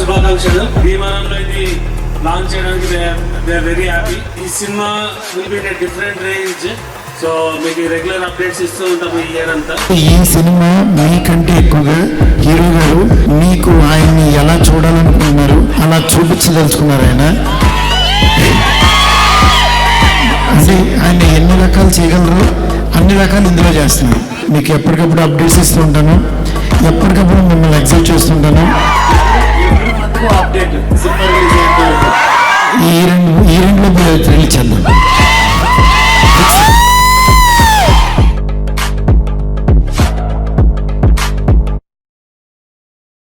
శుభాకాంక్షలు. విమానంలో ఇది లాంచ్ చేయడానికి దే ఆర్ వెరీ హ్యాపీ. ఈ cinema will be in different range. So మీకు రెగ్యులర్ అప్డేట్స్ ఇస్తూ ఉంటాము ఈ ఇయర్ అంతా. ఈ సినిమా మీకంటే ఎక్కువగా హీరో గారు మీకు ఆయన్ని ఎలా చూడాలనుకుంటున్నారు అలా చూపించదలుచుకున్నారు. అంటే ఆయన ఎన్ని రకాలు చేయగలరు అన్ని రకాలు ఇందులో చేస్తున్నారు. మీకు ఎప్పటికప్పుడు అప్డేట్స్ ఇస్తూ ఉంటాను, ఎప్పటికప్పుడు మిమ్మల్ని ఎక్సైట్ చేస్తుంటాను. ఈ రెండులో థ్రిల్ చేద్దాం.